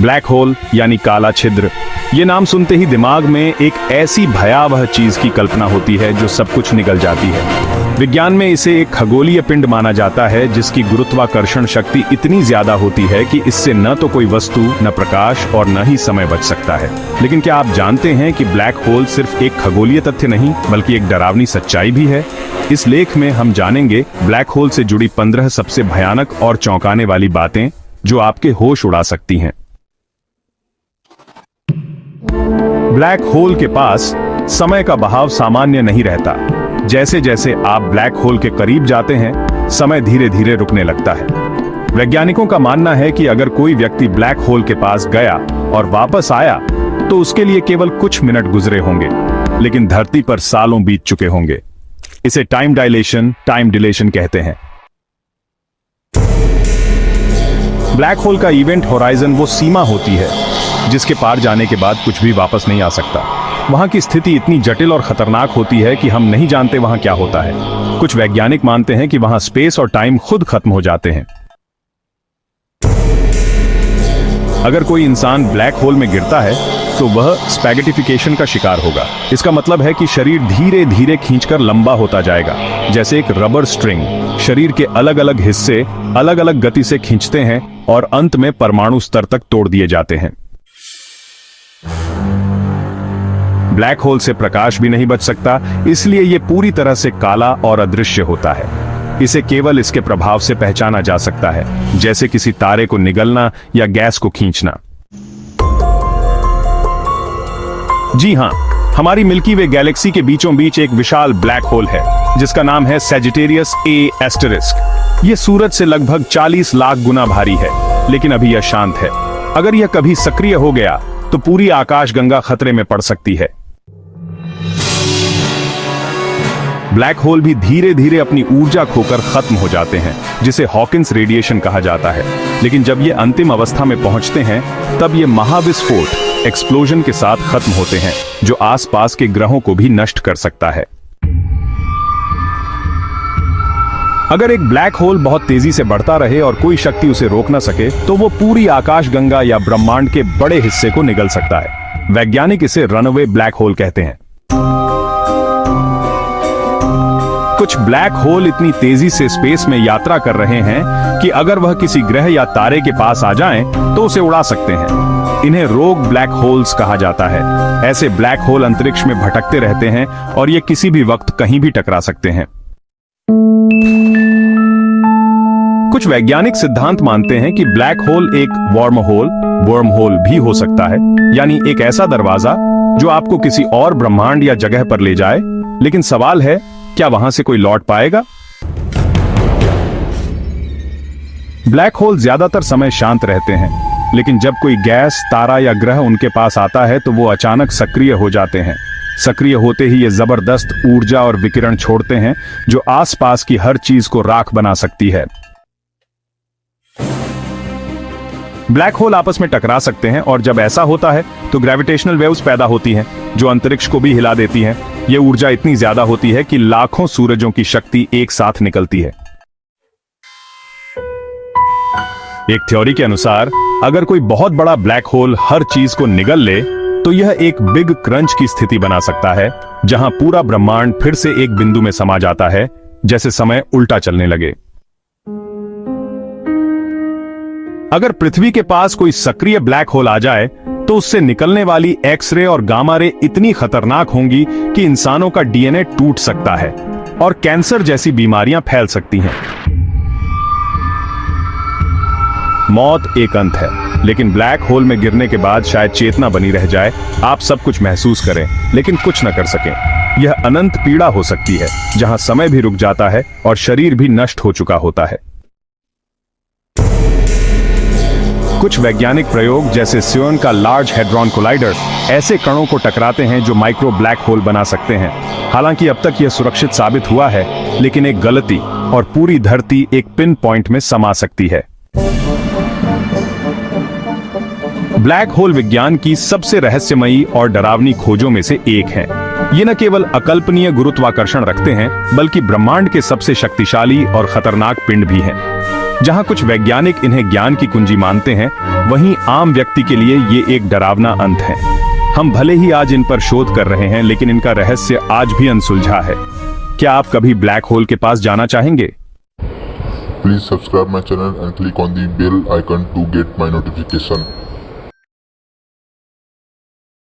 Black hole यानी काला छिद्र, ये नाम सुनते ही दिमाग में एक ऐसी भयावह चीज की कल्पना होती है जो सब कुछ निगल जाती है। विज्ञान में इसे एक खगोलीय पिंड माना जाता है जिसकी गुरुत्वाकर्षण शक्ति इतनी ज्यादा होती है कि इससे न तो कोई वस्तु, न प्रकाश और न ही समय बच सकता है। लेकिन क्या आप जानते हैं कि ब्लैक होल सिर्फ एक खगोलीय तथ्य नहीं बल्कि एक डरावनी सच्चाई भी है? इस लेख में हम जानेंगे ब्लैक होल से जुड़ी 15 सबसे भयानक और चौंकाने वाली बातें जो आपके होश उड़ा सकती हैं। ब्लैक होल के पास समय का बहाव सामान्य नहीं रहता। जैसे जैसे आप ब्लैक होल के करीब जाते हैं, समय धीरे धीरे रुकने लगता है। वैज्ञानिकों का मानना है कि अगर कोई व्यक्ति ब्लैक होल के पास गया और वापस आया तो उसके लिए केवल कुछ मिनट गुजरे होंगे, लेकिन धरती पर सालों बीत चुके होंगे। इसे टाइम डिलेशन कहते हैं। ब्लैक होल का इवेंट होराइजन वो सीमा होती है जिसके पार जाने के बाद कुछ भी वापस नहीं आ सकता। वहां की स्थिति इतनी जटिल और खतरनाक होती है कि हम नहीं जानते वहां क्या होता है। कुछ वैज्ञानिक मानते हैं कि वहां स्पेस और टाइम खुद खत्म हो जाते हैं। अगर कोई इंसान ब्लैक होल में गिरता है तो वह स्पैगेटिफिकेशन का शिकार होगा। इसका मतलब है कि शरीर धीरे धीरे खींचकर लंबा होता जाएगा, जैसे एक रबर स्ट्रिंग। शरीर के अलग अलग हिस्से अलग अलग गति से खींचते हैं और अंत में परमाणु स्तर तक तोड़ दिए जाते हैं। ब्लैक होल से प्रकाश भी नहीं बच सकता, इसलिए यह पूरी तरह से काला और अदृश्य होता है। इसे केवल इसके प्रभाव से पहचाना जा सकता है, जैसे किसी तारे को निगलना या गैस को खींचना। जी हां, हमारी मिल्की वे गैलेक्सी के बीचों बीच एक विशाल ब्लैक होल है जिसका नाम है सैजिटेरियस A*। यह सूरज से लगभग 40 लाख गुना भारी है, लेकिन अभी यह शांत है। अगर यह कभी सक्रिय हो गया तो पूरी आकाशगंगा खतरे में पड़ सकती है। ब्लैक होल भी धीरे धीरे अपनी ऊर्जा खोकर खत्म हो जाते हैं, जिसे हॉकिंस रेडिएशन कहा जाता है। लेकिन जब ये अंतिम अवस्था में पहुंचते हैं तब ये महाविस्फोट एक्सप्लोजन के साथ खत्म होते हैं, जो आसपास के ग्रहों को भी नष्ट कर सकता है। अगर एक ब्लैक होल बहुत तेजी से बढ़ता रहे और कोई शक्ति उसे रोक न सके तो वो पूरी आकाशगंगा या ब्रह्मांड के बड़े हिस्से को निगल सकता है। वैज्ञानिक इसे रनअवे ब्लैक होल कहते हैं। कुछ ब्लैक होल इतनी तेजी से स्पेस में यात्रा कर रहे हैं कि अगर वह किसी ग्रह या तारे के पास आ जाएं, तो उसे उड़ा सकते हैं। इन्हें रोग ब्लैक होल्स कहा जाता है। ऐसे ब्लैक होल अंतरिक्ष में भटकते रहते हैं और ये किसी भी वक्त कहीं भी टकरा सकते हैं। कुछ वैज्ञानिक सिद्धांत मानते हैं कि ब्लैक होल एक वर्म होल भी हो सकता है, यानी एक ऐसा दरवाजा जो आपको किसी और ब्रह्मांड या जगह पर ले जाए। लेकिन सवाल है, क्या वहां से कोई लौट पाएगा? ब्लैक होल ज्यादातर समय शांत रहते हैं, लेकिन जब कोई गैस, तारा या ग्रह उनके पास आता है तो वो अचानक सक्रिय हो जाते हैं। सक्रिय होते ही ये जबरदस्त ऊर्जा और विकिरण छोड़ते हैं जो आसपास की हर चीज को राख बना सकती है। ब्लैक होल आपस में टकरा सकते हैं और जब ऐसा होता है तो ग्रेविटेशनल वेव्स पैदा होती हैं जो अंतरिक्ष को भी हिला देती हैं। यह ऊर्जा इतनी ज्यादा होती है कि लाखों सूरजों की शक्ति एक साथ निकलती है। एक थ्योरी के अनुसार अगर कोई बहुत बड़ा ब्लैक होल हर चीज को निगल ले तो यह एक बिग क्रंच की स्थिति बना सकता है, जहां पूरा ब्रह्मांड फिर से एक बिंदु में समा जाता है, जैसे समय उल्टा चलने लगे। अगर पृथ्वी के पास कोई सक्रिय ब्लैक होल आ जाए तो उससे निकलने वाली एक्स-रे और गामा रे इतनी खतरनाक होंगी कि इंसानों का डीएनए टूट सकता है और कैंसर जैसी बीमारियां फैल सकती हैं। मौत एक अंत है, लेकिन ब्लैक होल में गिरने के बाद शायद चेतना बनी रह जाए। आप सब कुछ महसूस करें लेकिन कुछ न कर सकें। यह अनंत पीड़ा हो सकती है, जहां समय भी रुक जाता है और शरीर भी नष्ट हो चुका होता है। कुछ वैज्ञानिक प्रयोग जैसे स्योन का लार्ज हैड्रॉन कोलाइडर ऐसे कणों को टकराते हैं जो माइक्रो ब्लैक होल बना सकते हैं। हालांकि अब तक यह सुरक्षित साबित हुआ है, लेकिन एक गलती और पूरी धरती एक पिन पॉइंट में समा सकती है। ब्लैक होल विज्ञान की सबसे रहस्यमयी और डरावनी खोजों में से एक है। ये न केवल अकल्पनीय गुरुत्वाकर्षण रखते हैं, बल्कि ब्रह्मांड के सबसे शक्तिशाली और खतरनाक पिंड भी हैं। जहां कुछ वैज्ञानिक इन्हें ज्ञान की कुंजी मानते हैं, वहीं आम व्यक्ति के लिए ये एक डरावना अंत है। हम भले ही आज इन पर शोध कर रहे हैं, लेकिन इनका रहस्य आज भी अनसुलझा है। क्या आप कभी ब्लैक होल के पास जाना चाहेंगे? Please subscribe my channel and click on the bell icon to get my notification.